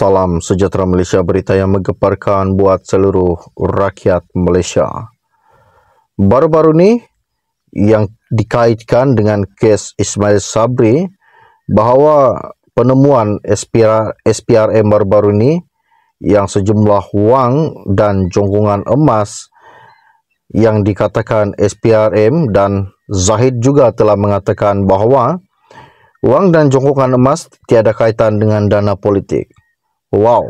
Salam sejahtera Malaysia, berita yang menggemparkan buat seluruh rakyat Malaysia. Baru-baru ni yang dikaitkan dengan kes Ismail Sabri bahawa penemuan SPRM baru-baru ni yang sejumlah wang dan jongkongan emas yang dikatakan SPRM, dan Zahid juga telah mengatakan bahawa wang dan jongkongan emas tiada kaitan dengan dana politik. Wow,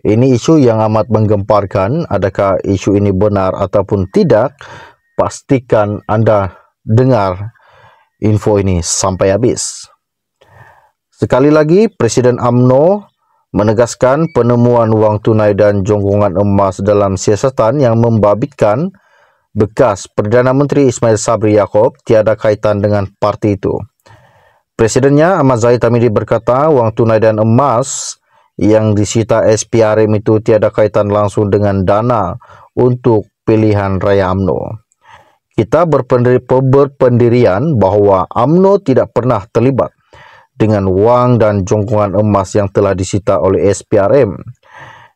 ini isu yang amat menggemparkan. Adakah isu ini benar ataupun tidak? Pastikan anda dengar info ini sampai habis. Sekali lagi, Presiden UMNO menegaskan penemuan wang tunai dan jongkongan emas dalam siasatan yang membabitkan bekas Perdana Menteri Ismail Sabri Yaakob tiada kaitan dengan parti itu. Presidennya Ahmad Zahid Hamidi berkata wang tunai dan emas yang disita SPRM itu tiada kaitan langsung dengan dana untuk pilihan raya UMNO. Kita berpendirian bahawa UMNO tidak pernah terlibat dengan wang dan jongkongan emas yang telah disita oleh SPRM.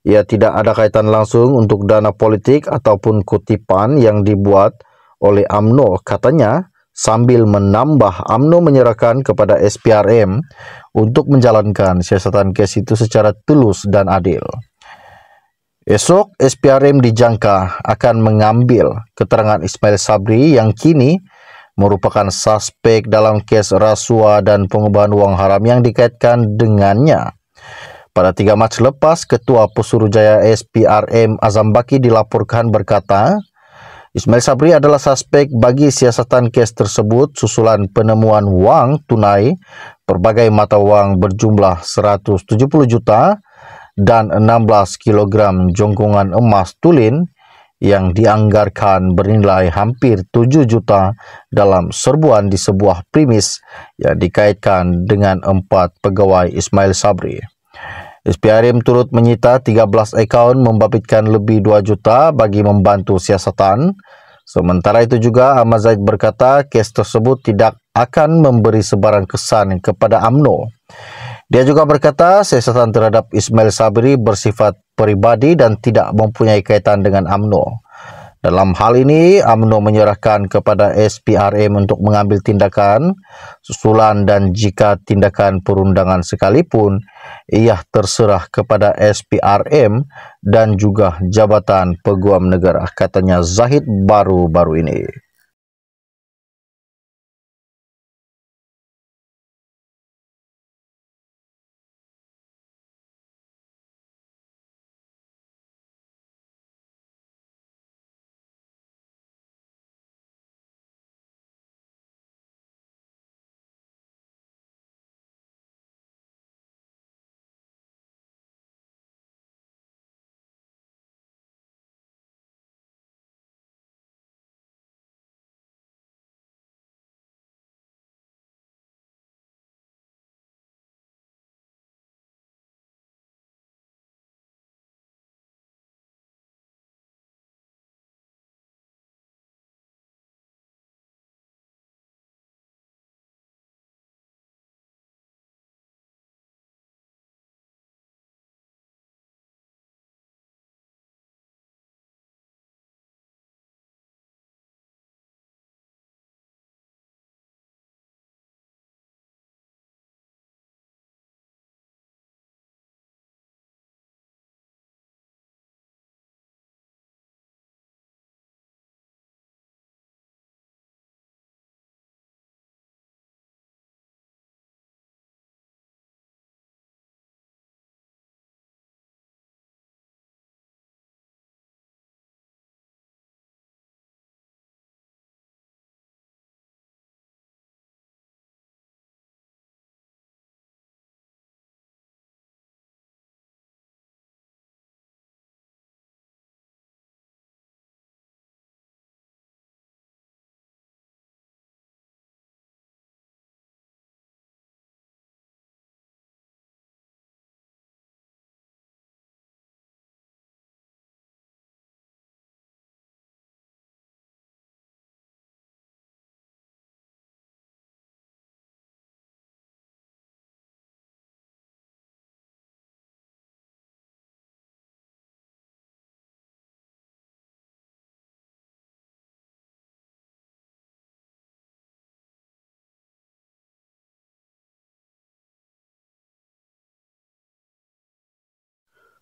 Ia tidak ada kaitan langsung untuk dana politik ataupun kutipan yang dibuat oleh UMNO, katanya, sambil menambah UMNO menyerahkan kepada SPRM untuk menjalankan siasatan kes itu secara tulus dan adil. Esok, SPRM dijangka akan mengambil keterangan Ismail Sabri yang kini merupakan suspek dalam kes rasuah dan pengubahan wang haram yang dikaitkan dengannya. Pada 3 Mac lepas, Ketua Pesuruhjaya SPRM Azam Baki dilaporkan berkata, Ismail Sabri adalah suspek bagi siasatan kes tersebut susulan penemuan wang tunai berbagai mata wang berjumlah 170 juta dan 16 kilogram jongkongan emas tulin yang dianggarkan bernilai hampir 7 juta dalam serbuan di sebuah premis yang dikaitkan dengan 4 pegawai Ismail Sabri. SPRM turut menyita 13 akaun membabitkan lebih 2 juta bagi membantu siasatan. Sementara itu juga Ahmad Zahid berkata kes tersebut tidak akan memberi sebarang kesan kepada UMNO. Dia juga berkata siasatan terhadap Ismail Sabri bersifat peribadi dan tidak mempunyai kaitan dengan UMNO. Dalam hal ini, UMNO menyerahkan kepada SPRM untuk mengambil tindakan susulan, dan jika tindakan perundangan sekalipun, ia terserah kepada SPRM dan juga Jabatan Peguam Negara, katanya Zahid baru-baru ini.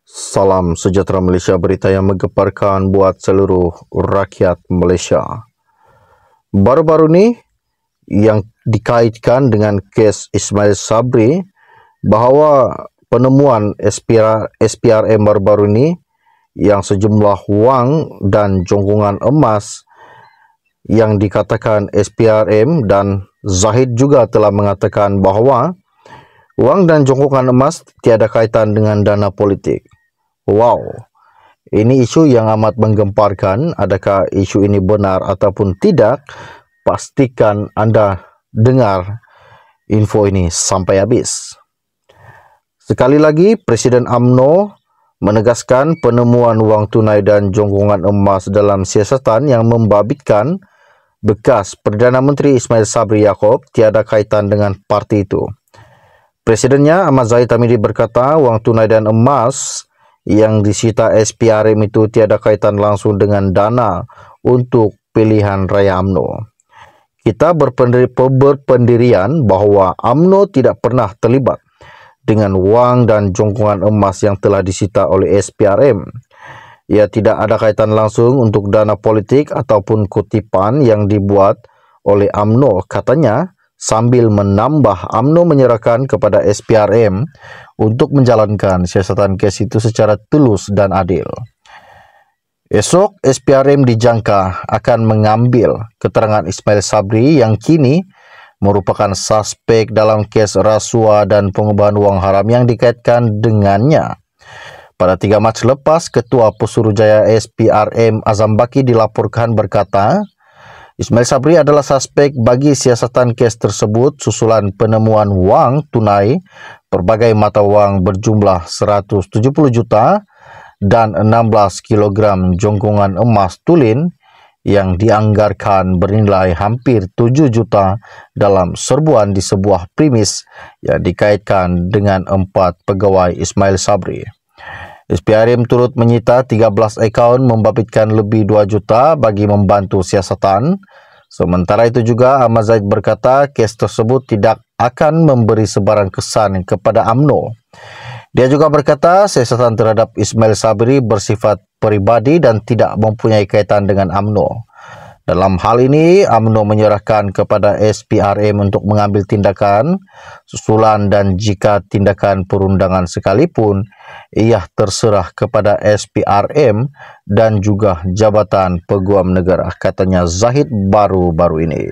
Salam sejahtera Malaysia, berita yang menggemparkan buat seluruh rakyat Malaysia. Baru-baru ni yang dikaitkan dengan kes Ismail Sabri bahawa penemuan SPRM baru-baru ni yang sejumlah wang dan jongkongan emas yang dikatakan SPRM, dan Zahid juga telah mengatakan bahawa wang dan jongkongan emas tiada kaitan dengan dana politik. Wow, ini isu yang amat menggemparkan. Adakah isu ini benar ataupun tidak? Pastikan anda dengar info ini sampai habis. Sekali lagi, Presiden UMNO menegaskan penemuan wang tunai dan jongkongan emas dalam siasatan yang membabitkan bekas Perdana Menteri Ismail Sabri Yaakob tiada kaitan dengan parti itu. Presidennya Ahmad Zahid Hamidi berkata wang tunai dan emas yang disita SPRM itu tiada kaitan langsung dengan dana untuk pilihan raya UMNO. Kita berpendirian bahawa UMNO tidak pernah terlibat dengan wang dan jongkongan emas yang telah disita oleh SPRM. Ia tidak ada kaitan langsung untuk dana politik ataupun kutipan yang dibuat oleh UMNO, katanya, sambil menambah UMNO menyerahkan kepada SPRM untuk menjalankan siasatan kes itu secara tulus dan adil. Esok, SPRM dijangka akan mengambil keterangan Ismail Sabri yang kini merupakan suspek dalam kes rasuah dan pengubahan wang haram yang dikaitkan dengannya. Pada 3 Mac lepas, Ketua Pesuruhjaya SPRM Azam Baki dilaporkan berkata, Ismail Sabri adalah suspek bagi siasatan kes tersebut susulan penemuan wang tunai berbagai mata wang berjumlah 170 juta dan 16 kg jongkongan emas tulin yang dianggarkan bernilai hampir 7 juta dalam serbuan di sebuah premis yang dikaitkan dengan 4 pegawai Ismail Sabri. SPRM turut menyita 13 akaun membabitkan lebih 2 juta bagi membantu siasatan. Sementara itu juga Ahmad Zahid berkata kes tersebut tidak akan memberi sebarang kesan kepada UMNO. Dia juga berkata siasatan terhadap Ismail Sabri bersifat peribadi dan tidak mempunyai kaitan dengan UMNO. Dalam hal ini, UMNO menyerahkan kepada SPRM untuk mengambil tindakan susulan, dan jika tindakan perundangan sekalipun, ia terserah kepada SPRM dan juga Jabatan Peguam Negara, katanya Zahid baru-baru ini.